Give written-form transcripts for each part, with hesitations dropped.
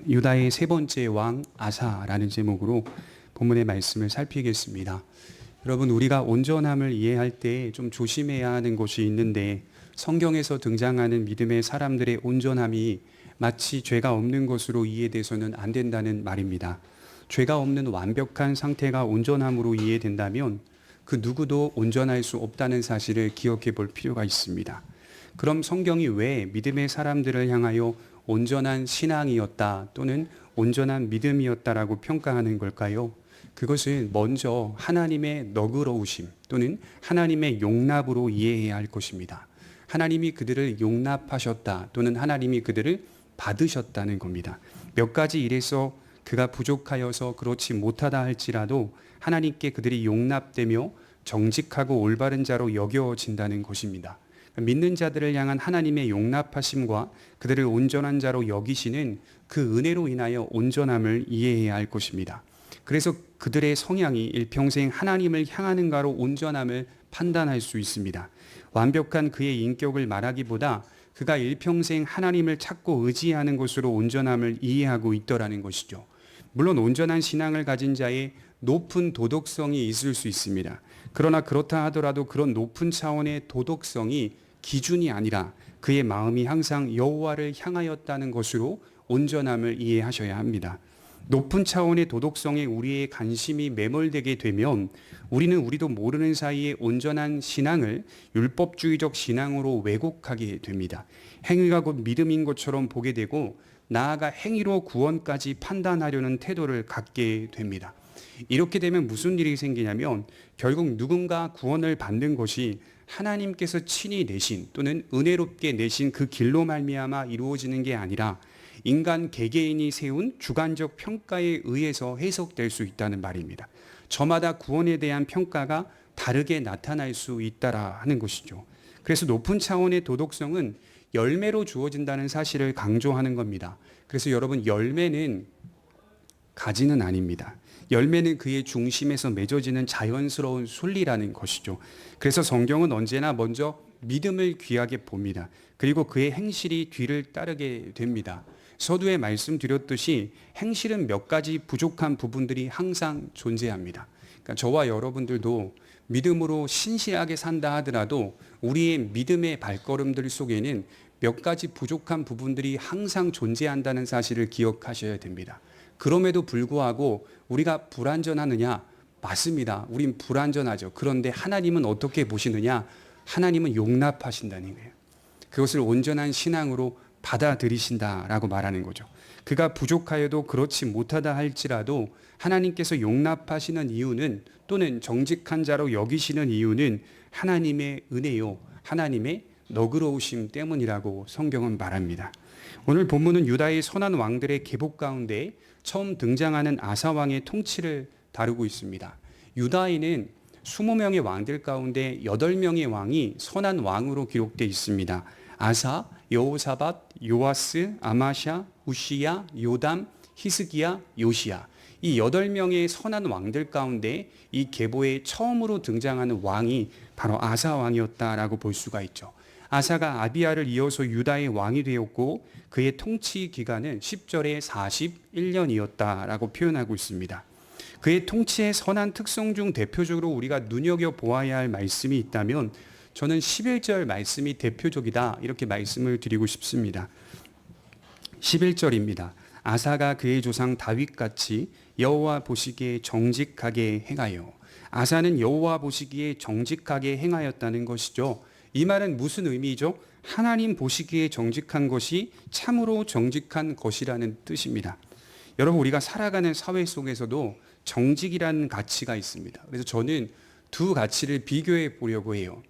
유다의 세 번째 왕 아사라는 제목으로 본문의 말씀을 살피겠습니다. 여러분, 우리가 온전함을 이해할 때 좀 조심해야 하는 것이 있는데, 성경에서 등장하는 믿음의 사람들의 온전함이 마치 죄가 없는 것으로 이해돼서는 안 된다는 말입니다. 죄가 없는 완벽한 상태가 온전함으로 이해된다면 그 누구도 온전할 수 없다는 사실을 기억해 볼 필요가 있습니다. 그럼 성경이 왜 믿음의 사람들을 향하여 온전한 신앙이었다 또는 온전한 믿음이었다라고 평가하는 걸까요? 그것은 먼저 하나님의 너그러우심 또는 하나님의 용납으로 이해해야 할 것입니다. 하나님이 그들을 용납하셨다 또는 하나님이 그들을 받으셨다는 겁니다. 몇 가지 일에서 그가 부족하여서 그렇지 못하다 할지라도 하나님께 그들이 용납되며 정직하고 올바른 자로 여겨진다는 것입니다. 믿는 자들을 향한 하나님의 용납하심과 그들을 온전한 자로 여기시는 그 은혜로 인하여 온전함을 이해해야 할 것입니다. 그래서 그들의 성향이 일평생 하나님을 향하는가로 온전함을 판단할 수 있습니다. 완벽한 그의 인격을 말하기보다 그가 일평생 하나님을 찾고 의지하는 것으로 온전함을 이해하고 있더라는 것이죠. 물론 온전한 신앙을 가진 자의 높은 도덕성이 있을 수 있습니다. 그러나 그렇다 하더라도 그런 높은 차원의 도덕성이 기준이 아니라 그의 마음이 항상 여호와를 향하였다는 것으로 온전함을 이해하셔야 합니다. 높은 차원의 도덕성에 우리의 관심이 매몰되게 되면 우리는 우리도 모르는 사이에 온전한 신앙을 율법주의적 신앙으로 왜곡하게 됩니다. 행위가 곧 믿음인 것처럼 보게 되고 나아가 행위로 구원까지 판단하려는 태도를 갖게 됩니다. 이렇게 되면 무슨 일이 생기냐면 결국 누군가 구원을 받는 것이 하나님께서 친히 내신 또는 은혜롭게 내신 그 길로 말미암아 이루어지는 게 아니라 인간 개개인이 세운 주관적 평가에 의해서 해석될 수 있다는 말입니다. 저마다 구원에 대한 평가가 다르게 나타날 수 있다라 하는 것이죠. 그래서 높은 차원의 도덕성은 열매로 주어진다는 사실을 강조하는 겁니다. 그래서 여러분, 열매는 가지는 아닙니다. 열매는 그의 중심에서 맺어지는 자연스러운 순리라는 것이죠. 그래서 성경은 언제나 먼저 믿음을 귀하게 봅니다. 그리고 그의 행실이 뒤를 따르게 됩니다. 서두에 말씀드렸듯이 행실은 몇 가지 부족한 부분들이 항상 존재합니다. 그러니까 저와 여러분들도 믿음으로 신실하게 산다 하더라도 우리의 믿음의 발걸음들 속에는 몇 가지 부족한 부분들이 항상 존재한다는 사실을 기억하셔야 됩니다. 그럼에도 불구하고 우리가 불완전하느냐? 맞습니다. 우린 불완전하죠. 그런데 하나님은 어떻게 보시느냐? 하나님은 용납하신다는 거예요. 그것을 온전한 신앙으로 받아들이신다라고 말하는 거죠. 그가 부족하여도 그렇지 못하다 할지라도 하나님께서 용납하시는 이유는 또는 정직한 자로 여기시는 이유는 하나님의 은혜요, 하나님의 너그러우심 때문이라고 성경은 말합니다. 오늘 본문은 유다의 선한 왕들의 계복 가운데 처음 등장하는 아사 왕의 통치를 다루고 있습니다. 유다에는 20명의 왕들 가운데 8명의 왕이 선한 왕으로 기록되어 있습니다. 아사, 여호사밧, 요아스, 아마샤, 우시야, 요담, 히스기야, 요시야. 이 8명의 선한 왕들 가운데 이 계보에 처음으로 등장하는 왕이 바로 아사 왕이었다라고 볼 수가 있죠. 아사가 아비야를 이어서 유다의 왕이 되었고 그의 통치 기간은 10절에 41년이었다라고 표현하고 있습니다. 그의 통치의 선한 특성 중 대표적으로 우리가 눈여겨보아야 할 말씀이 있다면 저는 11절 말씀이 대표적이다 이렇게 말씀을 드리고 싶습니다. 11절입니다. 아사가 그의 조상 다윗같이 여호와 보시기에 정직하게 행하여. 아사는 여호와 보시기에 정직하게 행하였다는 것이죠. 이 말은 무슨 의미죠? 하나님 보시기에 정직한 것이 참으로 정직한 것이라는 뜻입니다. 여러분, 우리가 살아가는 사회 속에서도 정직이라는 가치가 있습니다. 그래서 저는 두 가치를 비교해 보려고 해요.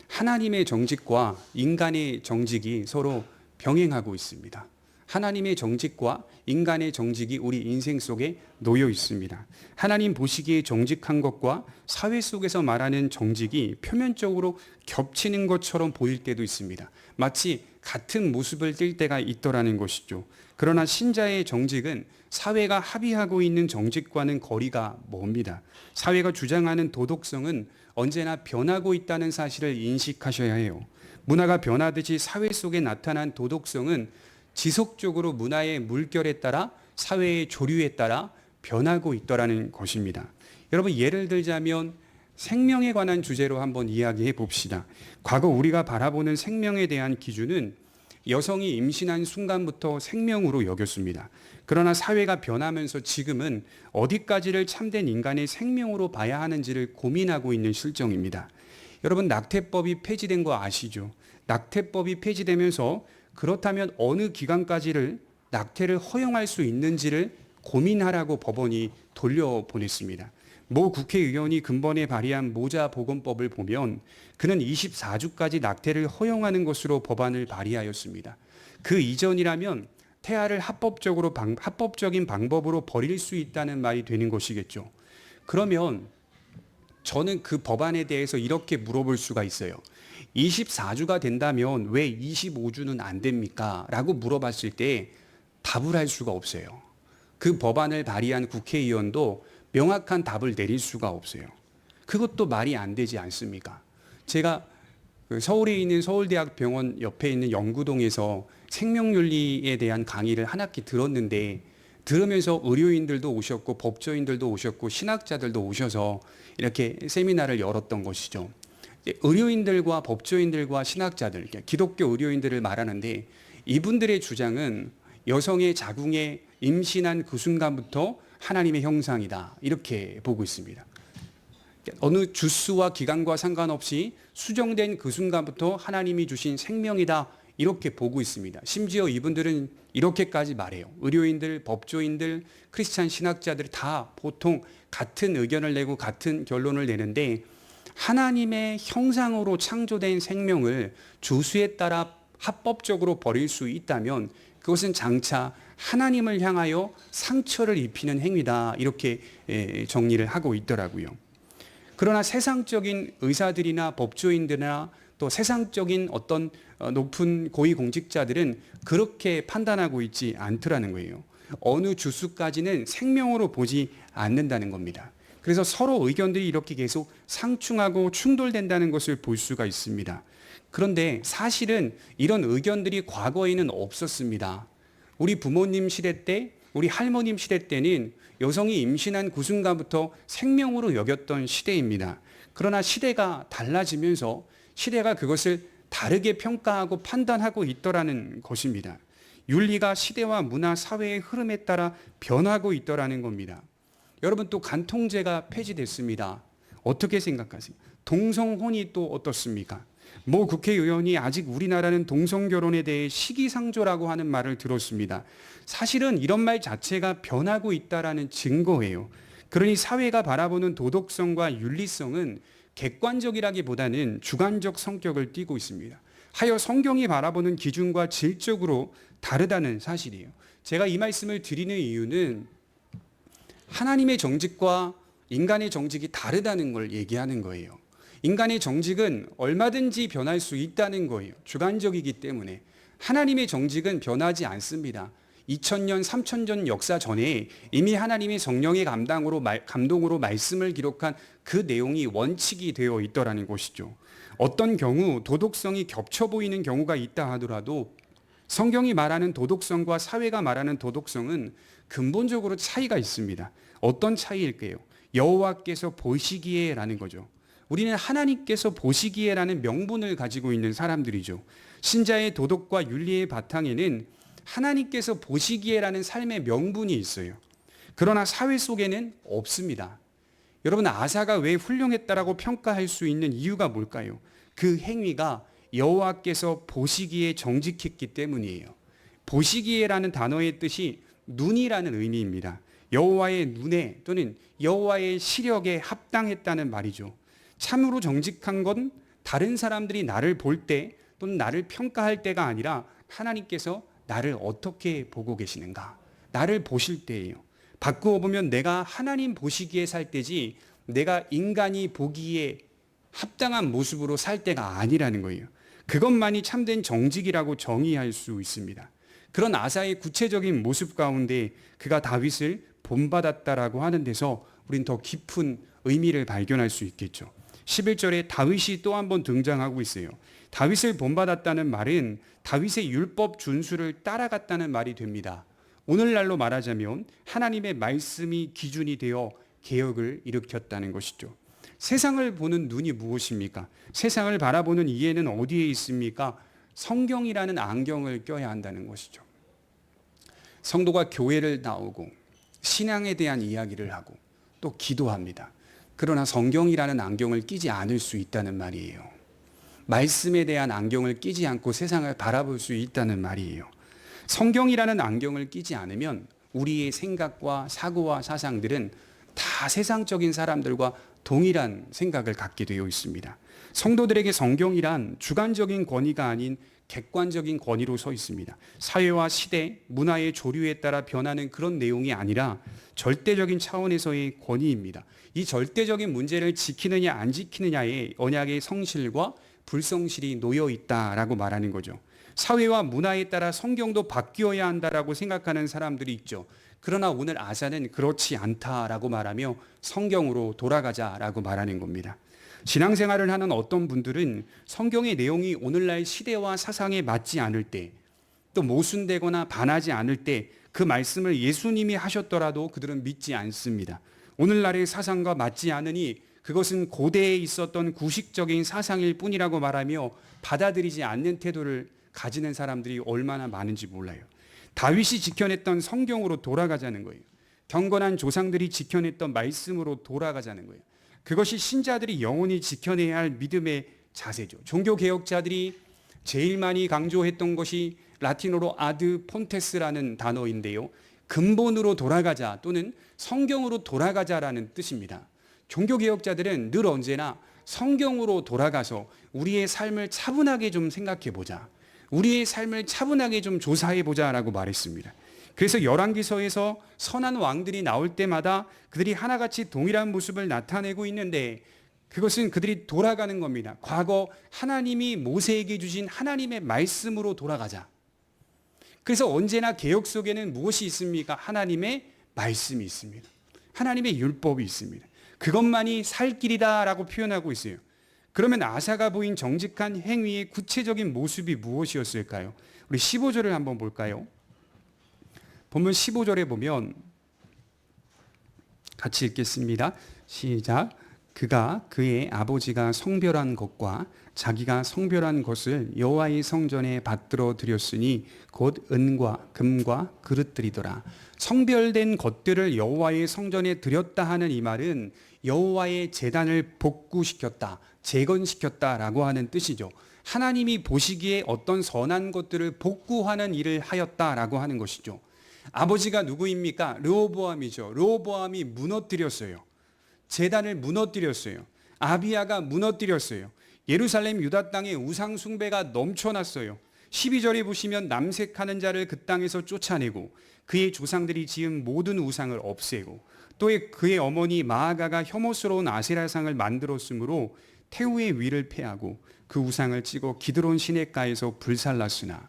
하나님의 정직과 인간의 정직이 서로 병행하고 있습니다. 하나님의 정직과 인간의 정직이 우리 인생 속에 놓여 있습니다. 하나님 보시기에 정직한 것과 사회 속에서 말하는 정직이 표면적으로 겹치는 것처럼 보일 때도 있습니다. 마치 같은 모습을 띌 때가 있더라는 것이죠. 그러나 신자의 정직은 사회가 합의하고 있는 정직과는 거리가 멉니다. 사회가 주장하는 도덕성은 언제나 변하고 있다는 사실을 인식하셔야 해요. 문화가 변하듯이 사회 속에 나타난 도덕성은 지속적으로 문화의 물결에 따라 사회의 조류에 따라 변하고 있더라는 것입니다. 여러분, 예를 들자면 생명에 관한 주제로 한번 이야기해 봅시다. 과거 우리가 바라보는 생명에 대한 기준은 여성이 임신한 순간부터 생명으로 여겼습니다. 그러나 사회가 변하면서 지금은 어디까지를 참된 인간의 생명으로 봐야 하는지를 고민하고 있는 실정입니다. 여러분, 낙태법이 폐지된 거 아시죠? 낙태법이 폐지되면서 그렇다면 어느 기간까지를 낙태를 허용할 수 있는지를 고민하라고 법원이 돌려보냈습니다. 모 국회의원이 근본에 발의한 모자보건법을 보면 그는 24주까지 낙태를 허용하는 것으로 법안을 발의하였습니다. 그 이전이라면 태아를 합법적인 방법으로 버릴 수 있다는 말이 되는 것이겠죠. 그러면 저는 그 법안에 대해서 이렇게 물어볼 수가 있어요. 24주가 된다면 왜 25주는 안 됩니까? 라고 물어봤을 때 답을 할 수가 없어요. 그 법안을 발의한 국회의원도 명확한 답을 내릴 수가 없어요. 그것도 말이 안 되지 않습니까? 제가 서울에 있는 서울대학병원 옆에 있는 영구동에서 생명윤리에 대한 강의를 한 학기 들었는데, 들으면서 의료인들도 오셨고 법조인들도 오셨고 신학자들도 오셔서 이렇게 세미나를 열었던 것이죠. 의료인들과 법조인들과 신학자들, 기독교 의료인들을 말하는데, 이분들의 주장은 여성의 자궁에 임신한 그 순간부터 하나님의 형상이다, 이렇게 보고 있습니다. 어느 주수와 기간과 상관없이 수정된 그 순간부터 하나님이 주신 생명이다, 이렇게 보고 있습니다. 심지어 이분들은 이렇게까지 말해요. 의료인들, 법조인들, 크리스찬 신학자들 다 보통 같은 의견을 내고 같은 결론을 내는데, 하나님의 형상으로 창조된 생명을 주수에 따라 합법적으로 버릴 수 있다면 그것은 장차 하나님을 향하여 상처를 입히는 행위다, 이렇게 정리를 하고 있더라고요. 그러나 세상적인 의사들이나 법조인들이나 또 세상적인 어떤 높은 고위공직자들은 그렇게 판단하고 있지 않더라는 거예요. 어느 주수까지는 생명으로 보지 않는다는 겁니다. 그래서 서로 의견들이 이렇게 계속 상충하고 충돌된다는 것을 볼 수가 있습니다. 그런데 사실은 이런 의견들이 과거에는 없었습니다. 우리 부모님 시대 때, 우리 할머님 시대 때는 여성이 임신한 그 순간부터 생명으로 여겼던 시대입니다. 그러나 시대가 달라지면서 시대가 그것을 다르게 평가하고 판단하고 있더라는 것입니다. 윤리가 시대와 문화, 사회의 흐름에 따라 변하고 있더라는 겁니다. 여러분, 또 간통죄가 폐지됐습니다. 어떻게 생각하세요? 동성혼이 또 어떻습니까? 모 국회의원이 아직 우리나라는 동성결혼에 대해 시기상조라고 하는 말을 들었습니다. 사실은 이런 말 자체가 변하고 있다라는 증거예요. 그러니 사회가 바라보는 도덕성과 윤리성은 객관적이라기보다는 주관적 성격을 띠고 있습니다. 하여 성경이 바라보는 기준과 질적으로 다르다는 사실이에요. 제가 이 말씀을 드리는 이유는 하나님의 정직과 인간의 정직이 다르다는 걸 얘기하는 거예요. 인간의 정직은 얼마든지 변할 수 있다는 거예요. 주관적이기 때문에. 하나님의 정직은 변하지 않습니다. 2000년, 3000년 역사 전에 이미 하나님의 성령의 감동으로 말씀을 기록한 그 내용이 원칙이 되어 있더라는 것이죠. 어떤 경우 도덕성이 겹쳐 보이는 경우가 있다 하더라도 성경이 말하는 도덕성과 사회가 말하는 도덕성은 근본적으로 차이가 있습니다. 어떤 차이일까요? 여호와께서 보시기에라는 거죠. 우리는 하나님께서 보시기에라는 명분을 가지고 있는 사람들이죠. 신자의 도덕과 윤리의 바탕에는 하나님께서 보시기에라는 삶의 명분이 있어요. 그러나 사회 속에는 없습니다. 여러분, 아사가 왜 훌륭했다라고 평가할 수 있는 이유가 뭘까요? 그 행위가 여호와께서 보시기에 정직했기 때문이에요. 보시기에라는 단어의 뜻이 눈이라는 의미입니다. 여호와의 눈에 또는 여호와의 시력에 합당했다는 말이죠. 참으로 정직한 건 다른 사람들이 나를 볼 때 또는 나를 평가할 때가 아니라 하나님께서 나를 어떻게 보고 계시는가, 나를 보실 때예요. 바꾸어 보면 내가 하나님 보시기에 살 때지 내가 인간이 보기에 합당한 모습으로 살 때가 아니라는 거예요. 그것만이 참된 정직이라고 정의할 수 있습니다. 그런 아사의 구체적인 모습 가운데 그가 다윗을 본받았다라고 하는 데서 우린 더 깊은 의미를 발견할 수 있겠죠. 11절에 다윗이 또 한 번 등장하고 있어요. 다윗을 본받았다는 말은 다윗의 율법 준수를 따라갔다는 말이 됩니다. 오늘날로 말하자면 하나님의 말씀이 기준이 되어 개혁을 일으켰다는 것이죠. 세상을 보는 눈이 무엇입니까? 세상을 바라보는 이해는 어디에 있습니까? 성경이라는 안경을 껴야 한다는 것이죠. 성도가 교회를 나오고 신앙에 대한 이야기를 하고 또 기도합니다. 그러나 성경이라는 안경을 끼지 않을 수 있다는 말이에요. 말씀에 대한 안경을 끼지 않고 세상을 바라볼 수 있다는 말이에요. 성경이라는 안경을 끼지 않으면 우리의 생각과 사고와 사상들은 다 세상적인 사람들과 동일한 생각을 갖게 되어 있습니다. 성도들에게 성경이란 주관적인 권위가 아닌 객관적인 권위로 서 있습니다. 사회와 시대, 문화의 조류에 따라 변하는 그런 내용이 아니라 절대적인 차원에서의 권위입니다. 이 절대적인 문제를 지키느냐 안 지키느냐의 언약의 성실과 불성실이 놓여 있다라고 말하는 거죠. 사회와 문화에 따라 성경도 바뀌어야 한다라고 생각하는 사람들이 있죠. 그러나 오늘 아사는 그렇지 않다라고 말하며 성경으로 돌아가자라고 말하는 겁니다. 신앙생활을 하는 어떤 분들은 성경의 내용이 오늘날 시대와 사상에 맞지 않을 때, 또 모순되거나 반하지 않을 때 그 말씀을 예수님이 하셨더라도 그들은 믿지 않습니다. 오늘날의 사상과 맞지 않으니 그것은 고대에 있었던 구식적인 사상일 뿐이라고 말하며 받아들이지 않는 태도를 가지는 사람들이 얼마나 많은지 몰라요. 다윗이 지켜냈던 성경으로 돌아가자는 거예요. 경건한 조상들이 지켜냈던 말씀으로 돌아가자는 거예요. 그것이 신자들이 영원히 지켜내야 할 믿음의 자세죠. 종교개혁자들이 제일 많이 강조했던 것이 라틴어로 아드 폰테스라는 단어인데요. 근본으로 돌아가자 또는 성경으로 돌아가자라는 뜻입니다. 종교개혁자들은 늘 언제나 성경으로 돌아가서 우리의 삶을 차분하게 좀 생각해 보자. 우리의 삶을 차분하게 좀 조사해 보자라고 말했습니다. 그래서 열왕기서에서 선한 왕들이 나올 때마다 그들이 하나같이 동일한 모습을 나타내고 있는데 그것은 그들이 돌아가는 겁니다. 과거 하나님이 모세에게 주신 하나님의 말씀으로 돌아가자. 그래서 언제나 개혁 속에는 무엇이 있습니까? 하나님의 말씀이 있습니다. 하나님의 율법이 있습니다. 그것만이 살 길이다라고 표현하고 있어요. 그러면 아사가 보인 정직한 행위의 구체적인 모습이 무엇이었을까요? 우리 15절을 한번 볼까요? 본문 15절에 보면 같이 읽겠습니다. 시작. 그가 그의 아버지가 성별한 것과 자기가 성별한 것을 여호와의 성전에 받들어 드렸으니 곧 은과 금과 그릇들이더라. 성별된 것들을 여호와의 성전에 드렸다 하는 이 말은 여호와의 제단을 복구시켰다, 재건시켰다라고 하는 뜻이죠. 하나님이 보시기에 어떤 선한 것들을 복구하는 일을 하였다라고 하는 것이죠. 아버지가 누구입니까? 르호보암이죠. 르호보암이 무너뜨렸어요. 제단을 무너뜨렸어요. 아비야가 무너뜨렸어요. 예루살렘 유다 땅에 우상 숭배가 넘쳐났어요. 12절에 보시면 남색하는 자를 그 땅에서 쫓아내고 그의 조상들이 지은 모든 우상을 없애고 또 그의 어머니 마아가가 혐오스러운 아세라상을 만들었으므로 태우의 위를 패하고 그 우상을 찍어 기드론 시냇가에서 불살랐으나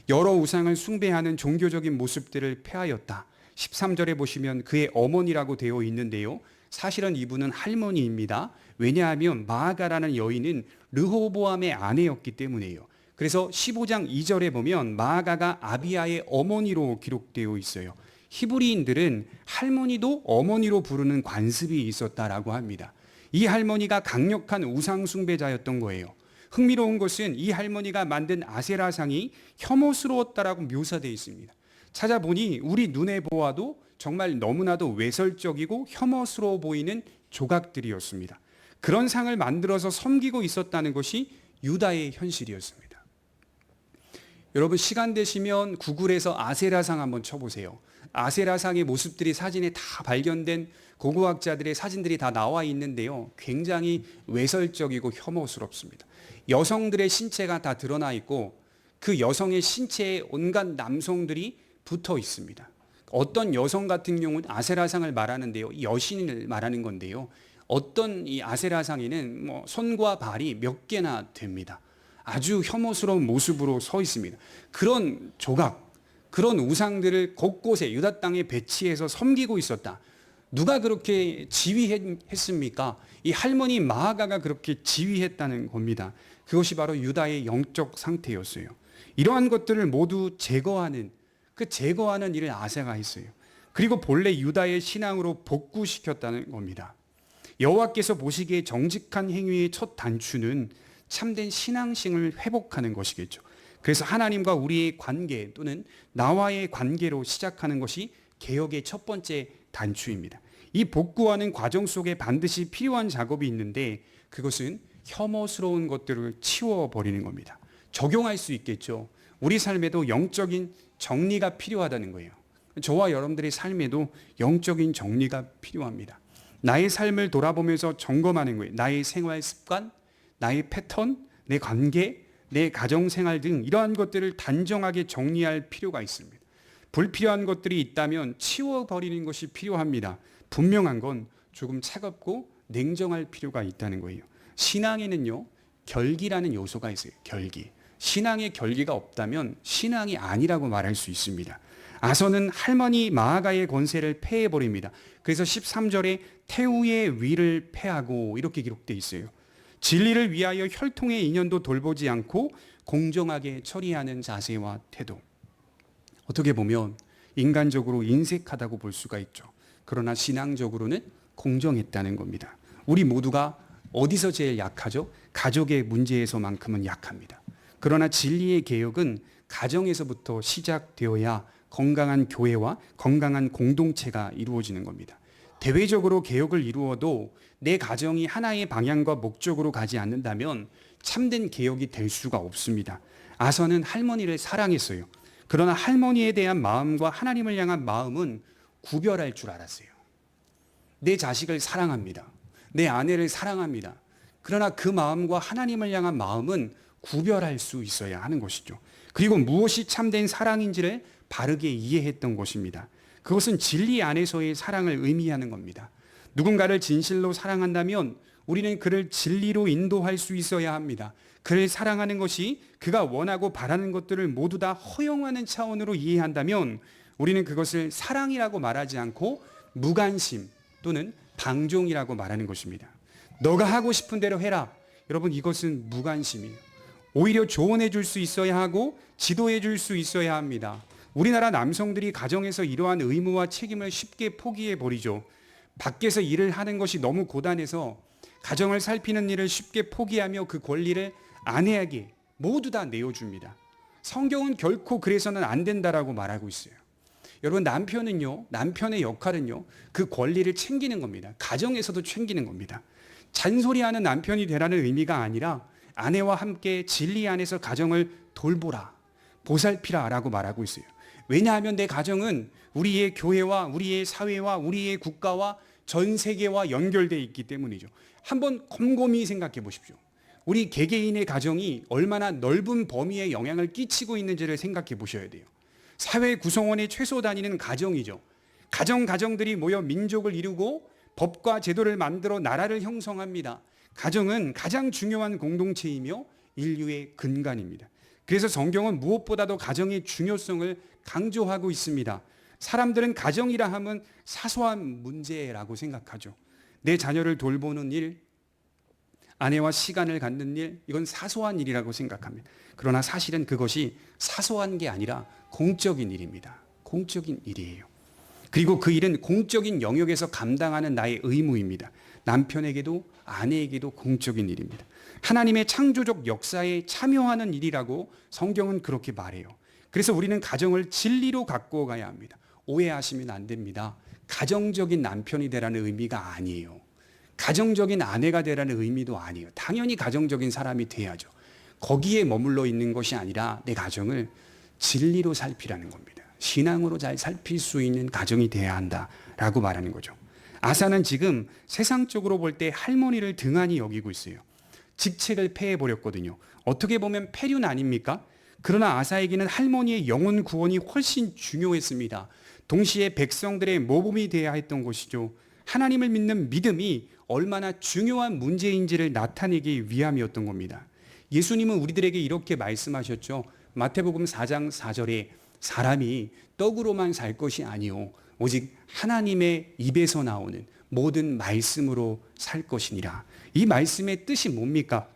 여러 우상을 숭배하는 종교적인 모습들을 폐하였다. 13절에 보시면 그의 어머니라고 되어 있는데요. 사실은 이분은 할머니입니다. 왜냐하면 마아가라는 여인은 르호보암의 아내였기 때문이에요. 그래서 15장 2절에 보면 마아가가 아비야의 어머니로 기록되어 있어요. 히브리인들은 할머니도 어머니로 부르는 관습이 있었다라고 합니다. 이 할머니가 강력한 우상 숭배자였던 거예요. 흥미로운 것은 이 할머니가 만든 아세라상이 혐오스러웠다라고 묘사되어 있습니다. 찾아보니 우리 눈에 보아도 정말 너무나도 외설적이고 혐오스러워 보이는 조각들이었습니다. 그런 상을 만들어서 섬기고 있었다는 것이 유다의 현실이었습니다. 여러분 시간 되시면 구글에서 아세라상 한번 쳐보세요. 아세라상의 모습들이 사진에 다 발견된 고고학자들의 사진들이 다 나와 있는데요. 굉장히 외설적이고 혐오스럽습니다. 여성들의 신체가 다 드러나 있고 그 여성의 신체에 온갖 남성들이 붙어 있습니다. 어떤 여성 같은 경우는 아세라상을 말하는데요. 여신을 말하는 건데요. 어떤 이 아세라상에는 손과 발이 몇 개나 됩니다. 아주 혐오스러운 모습으로 서 있습니다. 그런 조각, 그런 우상들을 곳곳에 유다 땅에 배치해서 섬기고 있었다. 누가 그렇게 지휘했습니까? 이 할머니 마아가가 그렇게 지휘했다는 겁니다. 그것이 바로 유다의 영적 상태였어요. 이러한 것들을 모두 제거하는 일을 아사가 했어요. 그리고 본래 유다의 신앙으로 복구시켰다는 겁니다. 여호와께서 보시기에 정직한 행위의 첫 단추는 참된 신앙심을 회복하는 것이겠죠. 그래서 하나님과 우리의 관계 또는 나와의 관계로 시작하는 것이 개혁의 첫 번째 단추입니다. 이 복구하는 과정 속에 반드시 필요한 작업이 있는데 그것은 혐오스러운 것들을 치워버리는 겁니다. 적용할 수 있겠죠. 우리 삶에도 영적인 정리가 필요하다는 거예요. 저와 여러분들의 삶에도 영적인 정리가 필요합니다. 나의 삶을 돌아보면서 점검하는 거예요. 나의 생활 습관, 나의 패턴, 내 관계, 내 가정생활 등 이러한 것들을 단정하게 정리할 필요가 있습니다. 불필요한 것들이 있다면 치워버리는 것이 필요합니다. 분명한 건 조금 차갑고 냉정할 필요가 있다는 거예요. 신앙에는요, 결기라는 요소가 있어요. 결기. 신앙에 결기가 없다면 신앙이 아니라고 말할 수 있습니다. 아서는 할머니 마아가의 권세를 패해버립니다. 그래서 13절에 태우의 위를 패하고 이렇게 기록되어 있어요. 진리를 위하여 혈통의 인연도 돌보지 않고 공정하게 처리하는 자세와 태도. 어떻게 보면 인간적으로 인색하다고 볼 수가 있죠. 그러나 신앙적으로는 공정했다는 겁니다. 우리 모두가 어디서 제일 약하죠? 가족의 문제에서만큼은 약합니다. 그러나 진리의 개혁은 가정에서부터 시작되어야 건강한 교회와 건강한 공동체가 이루어지는 겁니다. 대외적으로 개혁을 이루어도 내 가정이 하나의 방향과 목적으로 가지 않는다면 참된 개혁이 될 수가 없습니다. 아서는 할머니를 사랑했어요. 그러나 할머니에 대한 마음과 하나님을 향한 마음은 구별할 줄 알았어요. 내 자식을 사랑합니다. 내 아내를 사랑합니다. 그러나 그 마음과 하나님을 향한 마음은 구별할 수 있어야 하는 것이죠. 그리고 무엇이 참된 사랑인지를 바르게 이해했던 것입니다. 그것은 진리 안에서의 사랑을 의미하는 겁니다. 누군가를 진실로 사랑한다면 우리는 그를 진리로 인도할 수 있어야 합니다. 그를 사랑하는 것이 그가 원하고 바라는 것들을 모두 다 허용하는 차원으로 이해한다면 우리는 그것을 사랑이라고 말하지 않고 무관심 또는 방종이라고 말하는 것입니다. 너가 하고 싶은 대로 해라. 여러분, 이것은 무관심이에요. 오히려 조언해 줄 수 있어야 하고 지도해 줄 수 있어야 합니다. 우리나라 남성들이 가정에서 이러한 의무와 책임을 쉽게 포기해 버리죠. 밖에서 일을 하는 것이 너무 고단해서 가정을 살피는 일을 쉽게 포기하며 그 권리를 아내에게 모두 다 내어줍니다. 성경은 결코 그래서는 안 된다라고 말하고 있어요. 여러분, 남편의 역할은요, 그 권리를 챙기는 겁니다. 가정에서도 챙기는 겁니다. 잔소리하는 남편이 되라는 의미가 아니라 아내와 함께 진리 안에서 가정을 돌보라, 보살피라 라고 말하고 있어요. 왜냐하면 내 가정은 우리의 교회와 우리의 사회와 우리의 국가와 전 세계와 연결되어 있기 때문이죠. 한번 곰곰이 생각해 보십시오. 우리 개개인의 가정이 얼마나 넓은 범위의 영향을 끼치고 있는지를 생각해 보셔야 돼요. 사회 구성원의 최소 단위는 가정이죠. 가정들이 모여 민족을 이루고 법과 제도를 만들어 나라를 형성합니다. 가정은 가장 중요한 공동체이며 인류의 근간입니다. 그래서 성경은 무엇보다도 가정의 중요성을 강조하고 있습니다. 사람들은 가정이라 하면 사소한 문제라고 생각하죠. 내 자녀를 돌보는 일, 아내와 시간을 갖는 일, 이건 사소한 일이라고 생각합니다. 그러나 사실은 그것이 사소한 게 아니라 공적인 일입니다. 공적인 일이에요. 그리고 그 일은 공적인 영역에서 감당하는 나의 의무입니다. 남편에게도 아내에게도 공적인 일입니다. 하나님의 창조적 역사에 참여하는 일이라고 성경은 그렇게 말해요. 그래서 우리는 가정을 진리로 갖고 가야 합니다. 오해하시면 안 됩니다. 가정적인 남편이 되라는 의미가 아니에요. 가정적인 아내가 되라는 의미도 아니에요. 당연히 가정적인 사람이 돼야죠. 거기에 머물러 있는 것이 아니라 내 가정을 진리로 살피라는 겁니다. 신앙으로 잘 살필 수 있는 가정이 돼야 한다라고 말하는 거죠. 아사는 지금 세상적으로 볼 때 할머니를 등한히 여기고 있어요. 직책을 폐해버렸거든요. 어떻게 보면 폐륜 아닙니까? 그러나 아사에게는 할머니의 영혼 구원이 훨씬 중요했습니다. 동시에 백성들의 모범이 되어야 했던 것이죠. 하나님을 믿는 믿음이 얼마나 중요한 문제인지를 나타내기 위함이었던 겁니다. 예수님은 우리들에게 이렇게 말씀하셨죠. 마태복음 4장 4절에 사람이 떡으로만 살 것이 아니요 오직 하나님의 입에서 나오는 모든 말씀으로 살 것이니라. 이 말씀의 뜻이 뭡니까?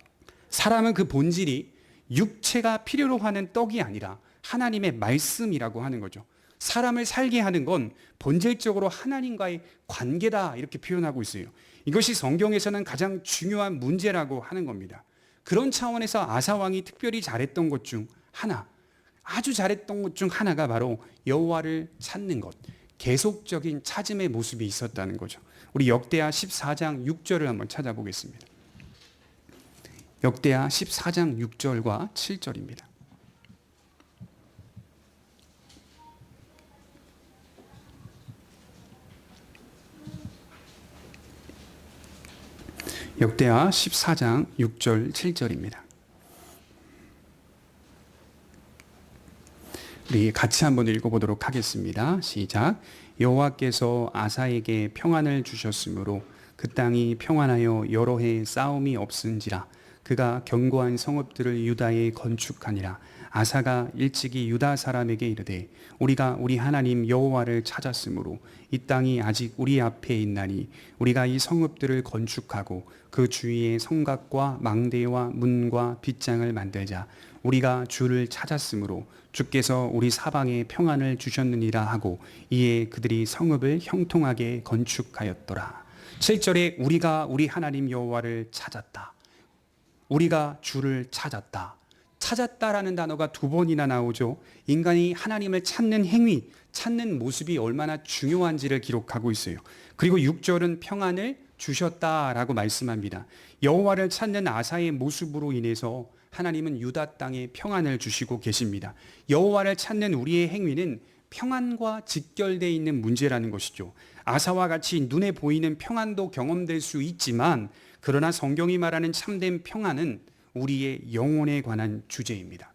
사람은 그 본질이 육체가 필요로 하는 떡이 아니라 하나님의 말씀이라고 하는 거죠. 사람을 살게 하는 건 본질적으로 하나님과의 관계다, 이렇게 표현하고 있어요. 이것이 성경에서는 가장 중요한 문제라고 하는 겁니다. 그런 차원에서 아사 왕이 특별히 잘했던 것 중 하나, 아주 잘했던 것 중 하나가 바로 여호와를 찾는 것, 계속적인 찾음의 모습이 있었다는 거죠. 우리 역대하 14장 6절을 한번 찾아보겠습니다. 역대하 14장 6절과 7절입니다. 역대하 14장 6절 7절입니다. 우리 같이 한번 읽어보도록 하겠습니다. 시작. 여호와께서 아사에게 평안을 주셨으므로 그 땅이 평안하여 여러 해 싸움이 없은지라. 그가 견고한 성읍들을 유다에 건축하니라. 아사가 일찍이 유다 사람에게 이르되 우리가 우리 하나님 여호와를 찾았으므로 이 땅이 아직 우리 앞에 있나니 우리가 이 성읍들을 건축하고 그 주위에 성곽과 망대와 문과 빗장을 만들자. 우리가 주를 찾았으므로 주께서 우리 사방에 평안을 주셨느니라 하고 이에 그들이 성읍을 형통하게 건축하였더라. 7절에 우리가 우리 하나님 여호와를 찾았다. 우리가 주를 찾았다. 찾았다라는 단어가 두 번이나 나오죠. 인간이 하나님을 찾는 행위, 찾는 모습이 얼마나 중요한지를 기록하고 있어요. 그리고 6절은 평안을 주셨다라고 말씀합니다. 여호와를 찾는 아사의 모습으로 인해서 하나님은 유다 땅에 평안을 주시고 계십니다. 여호와를 찾는 우리의 행위는 평안과 직결되어 있는 문제라는 것이죠. 아사와 같이 눈에 보이는 평안도 경험될 수 있지만 그러나 성경이 말하는 참된 평안은 우리의 영혼에 관한 주제입니다.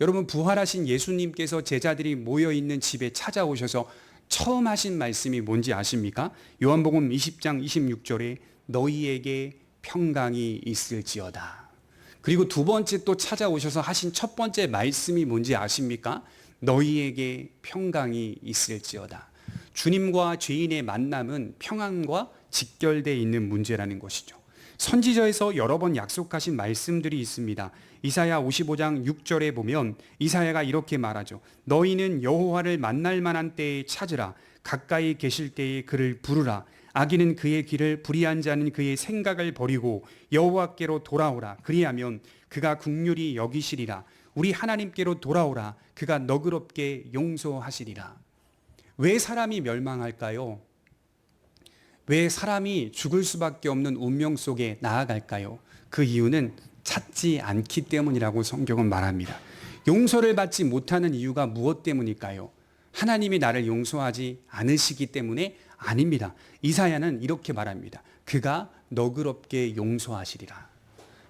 여러분, 부활하신 예수님께서 제자들이 모여있는 집에 찾아오셔서 처음 하신 말씀이 뭔지 아십니까? 요한복음 20장 26절에 너희에게 평강이 있을지어다. 그리고 두 번째 또 찾아오셔서 하신 첫 번째 말씀이 뭔지 아십니까? 너희에게 평강이 있을지어다. 주님과 죄인의 만남은 평안과 직결되어 있는 문제라는 것이죠. 선지자에서 여러 번 약속하신 말씀들이 있습니다. 이사야 55장 6절에 보면 이사야가 이렇게 말하죠. 너희는 여호와를 만날 만한 때에 찾으라. 가까이 계실 때에 그를 부르라. 악인은 그의 길을 불의한 자는 그의 생각을 버리고 여호와께로 돌아오라. 그리하면 그가 긍휼히 여기시리라. 우리 하나님께로 돌아오라. 그가 너그럽게 용서하시리라. 왜 사람이 멸망할까요? 왜 사람이 죽을 수밖에 없는 운명 속에 나아갈까요? 그 이유는 찾지 않기 때문이라고 성경은 말합니다. 용서를 받지 못하는 이유가 무엇 때문일까요? 하나님이 나를 용서하지 않으시기 때문에 아닙니다. 이사야는 이렇게 말합니다. 그가 너그럽게 용서하시리라.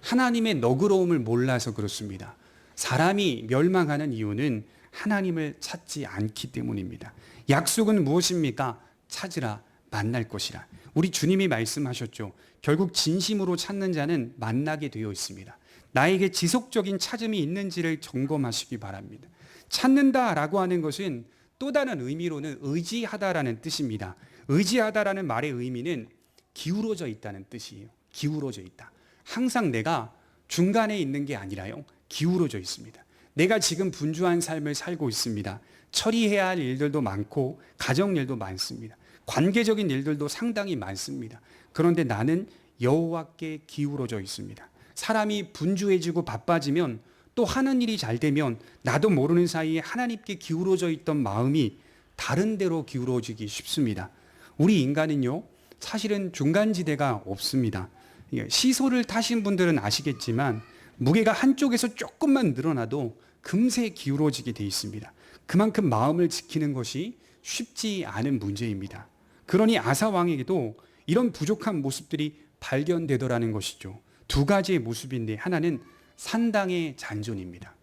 하나님의 너그러움을 몰라서 그렇습니다. 사람이 멸망하는 이유는 하나님을 찾지 않기 때문입니다. 약속은 무엇입니까? 찾으라. 만날 것이라. 우리 주님이 말씀하셨죠. 결국 진심으로 찾는 자는 만나게 되어 있습니다. 나에게 지속적인 찾음이 있는지를 점검하시기 바랍니다. 찾는다라고 하는 것은 또 다른 의미로는 의지하다라는 뜻입니다. 의지하다라는 말의 의미는 기울어져 있다는 뜻이에요. 기울어져 있다. 항상 내가 중간에 있는 게 아니라요. 기울어져 있습니다. 내가 지금 분주한 삶을 살고 있습니다. 처리해야 할 일들도 많고 가정 일도 많습니다. 관계적인 일들도 상당히 많습니다. 그런데 나는 여호와께 기울어져 있습니다. 사람이 분주해지고 바빠지면 또 하는 일이 잘 되면 나도 모르는 사이에 하나님께 기울어져 있던 마음이 다른 데로 기울어지기 쉽습니다. 우리 인간은요, 사실은 중간지대가 없습니다. 시소를 타신 분들은 아시겠지만 무게가 한쪽에서 조금만 늘어나도 금세 기울어지게 돼 있습니다. 그만큼 마음을 지키는 것이 쉽지 않은 문제입니다. 그러니 아사 왕에게도 이런 부족한 모습들이 발견되더라는 것이죠. 두 가지의 모습인데 하나는 산당의 잔존입니다.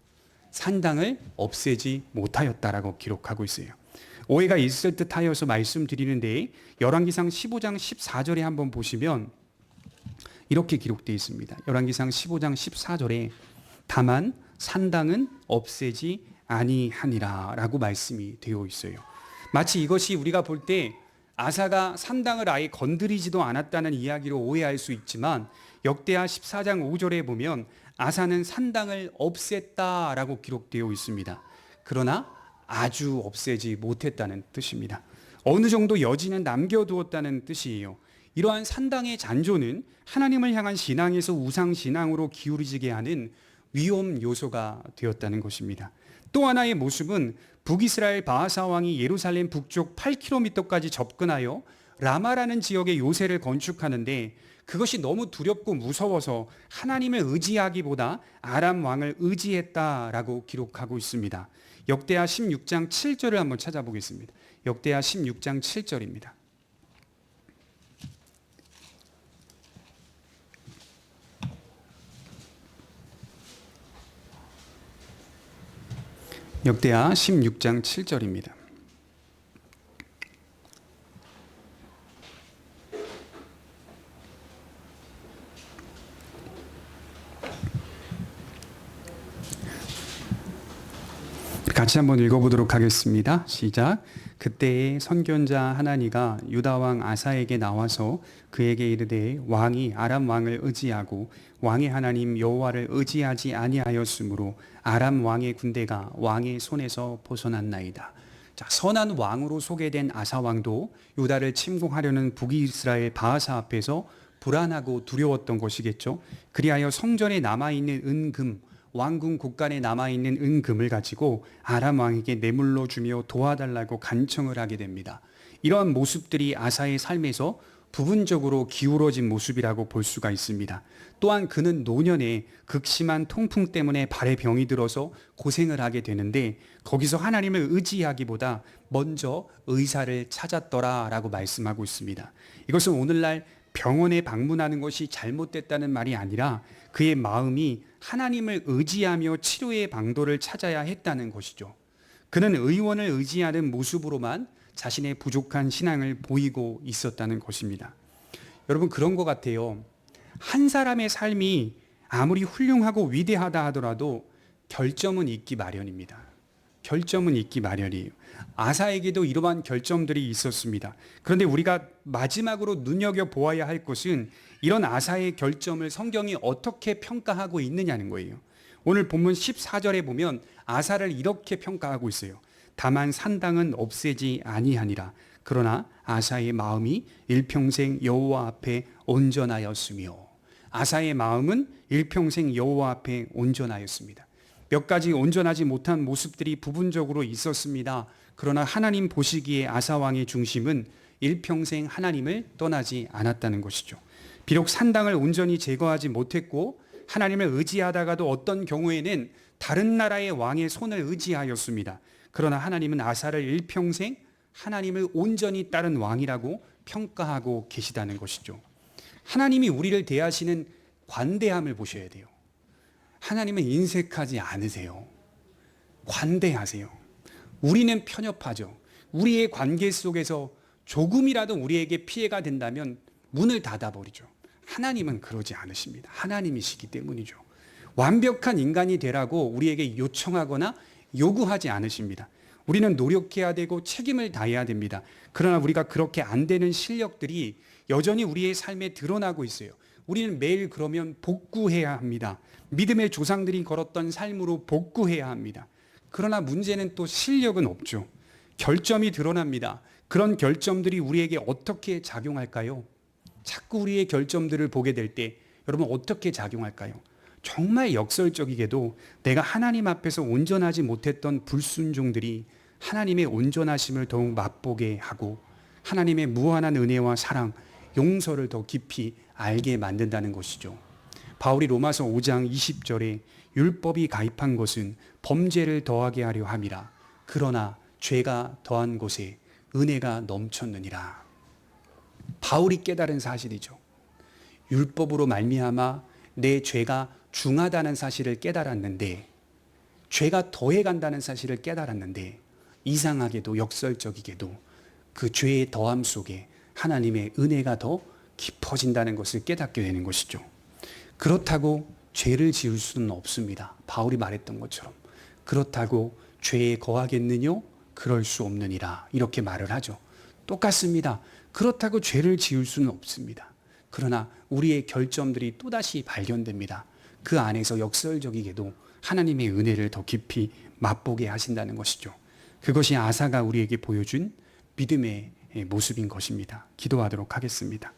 산당을 없애지 못하였다라고 기록하고 있어요. 오해가 있을 듯하여서 말씀드리는데 열왕기상 15장 14절에 한번 보시면 이렇게 기록되어 있습니다. 열왕기상 15장 14절에 다만 산당은 없애지 아니하니라 라고 말씀이 되어 있어요. 마치 이것이 우리가 볼 때 아사가 산당을 아예 건드리지도 않았다는 이야기로 오해할 수 있지만 역대하 14장 5절에 보면 아사는 산당을 없앴다라고 기록되어 있습니다. 그러나 아주 없애지 못했다는 뜻입니다. 어느 정도 여지는 남겨두었다는 뜻이에요. 이러한 산당의 잔존은 하나님을 향한 신앙에서 우상신앙으로 기울어지게 하는 위험 요소가 되었다는 것입니다. 또 하나의 모습은 북이스라엘 바하사 왕이 예루살렘 북쪽 8km까지 접근하여 라마라는 지역에 요새를 건축하는데 그것이 너무 두렵고 무서워서 하나님을 의지하기보다 아람 왕을 의지했다라고 기록하고 있습니다. 역대하 16장 7절을 한번 찾아보겠습니다. 역대하 16장 7절입니다. 역대하 16장 7절입니다. 같이 한번 읽어보도록 하겠습니다. 시작. 그때에 선견자 하나니가 유다 왕 아사에게 나와서 그에게 이르되 왕이 아람 왕을 의지하고 왕의 하나님 여호와를 의지하지 아니하였으므로 아람 왕의 군대가 왕의 손에서 벗어났나이다. 자, 선한 왕으로 소개된 아사 왕도 유다를 침공하려는 북이스라엘 바하사 앞에서 불안하고 두려웠던 것이겠죠. 그리하여 성전에 남아있는 은금, 왕궁 곳간에 남아있는 은금을 가지고 아람 왕에게 뇌물로 주며 도와달라고 간청을 하게 됩니다. 이러한 모습들이 아사의 삶에서 부분적으로 기울어진 모습이라고 볼 수가 있습니다. 또한 그는 노년에 극심한 통풍 때문에 발에 병이 들어서 고생을 하게 되는데 거기서 하나님을 의지하기보다 먼저 의사를 찾았더라라고 말씀하고 있습니다. 이것은 오늘날 병원에 방문하는 것이 잘못됐다는 말이 아니라 그의 마음이 하나님을 의지하며 치료의 방도를 찾아야 했다는 것이죠. 그는 의원을 의지하는 모습으로만 자신의 부족한 신앙을 보이고 있었다는 것입니다. 여러분, 그런 것 같아요. 한 사람의 삶이 아무리 훌륭하고 위대하다 하더라도 결점은 있기 마련입니다. 결점은 있기 마련이에요. 아사에게도 이러한 결점들이 있었습니다. 그런데 우리가 마지막으로 눈여겨보아야 할 것은 이런 아사의 결점을 성경이 어떻게 평가하고 있느냐는 거예요. 오늘 본문 14절에 보면 아사를 이렇게 평가하고 있어요. 다만 산당은 없애지 아니하니라. 그러나 아사의 마음이 일평생 여호와 앞에 온전하였으며, 아사의 마음은 일평생 여호와 앞에 온전하였습니다. 몇 가지 온전하지 못한 모습들이 부분적으로 있었습니다. 그러나 하나님 보시기에 아사 왕의 중심은 일평생 하나님을 떠나지 않았다는 것이죠. 비록 산당을 온전히 제거하지 못했고 하나님을 의지하다가도 어떤 경우에는 다른 나라의 왕의 손을 의지하였습니다. 그러나 하나님은 아사를 일평생 하나님을 온전히 따른 왕이라고 평가하고 계시다는 것이죠. 하나님이 우리를 대하시는 관대함을 보셔야 돼요. 하나님은 인색하지 않으세요. 관대하세요. 우리는 편협하죠. 우리의 관계 속에서 조금이라도 우리에게 피해가 된다면 문을 닫아버리죠. 하나님은 그러지 않으십니다. 하나님이시기 때문이죠. 완벽한 인간이 되라고 우리에게 요청하거나 요구하지 않으십니다. 우리는 노력해야 되고 책임을 다해야 됩니다. 그러나 우리가 그렇게 안 되는 실력들이 여전히 우리의 삶에 드러나고 있어요. 우리는 매일 그러면 복구해야 합니다. 믿음의 조상들이 걸었던 삶으로 복구해야 합니다. 그러나 문제는 또 실력은 없죠. 결점이 드러납니다. 그런 결점들이 우리에게 어떻게 작용할까요? 자꾸 우리의 결점들을 보게 될 때 여러분 어떻게 작용할까요? 정말 역설적이게도 내가 하나님 앞에서 온전하지 못했던 불순종들이 하나님의 온전하심을 더욱 맛보게 하고 하나님의 무한한 은혜와 사랑, 용서를 더 깊이 알게 만든다는 것이죠. 바울이 로마서 5장 20절에 율법이 가입한 것은 범죄를 더하게 하려 함이라. 그러나 죄가 더한 곳에 은혜가 넘쳤느니라. 바울이 깨달은 사실이죠. 율법으로 말미암아 내 죄가 중하다는 사실을 깨달았는데, 죄가 더해간다는 사실을 깨달았는데, 이상하게도 역설적이게도 그 죄의 더함 속에 하나님의 은혜가 더 깊어진다는 것을 깨닫게 되는 것이죠. 그렇다고 죄를 지을 수는 없습니다. 바울이 말했던 것처럼. 그렇다고 죄에 거하겠느냐? 그럴 수 없느니라. 이렇게 말을 하죠. 똑같습니다. 그렇다고 죄를 지을 수는 없습니다. 그러나 우리의 결점들이 또다시 발견됩니다. 그 안에서 역설적이게도 하나님의 은혜를 더 깊이 맛보게 하신다는 것이죠. 그것이 아사가 우리에게 보여준 믿음의 모습인 것입니다. 기도하도록 하겠습니다.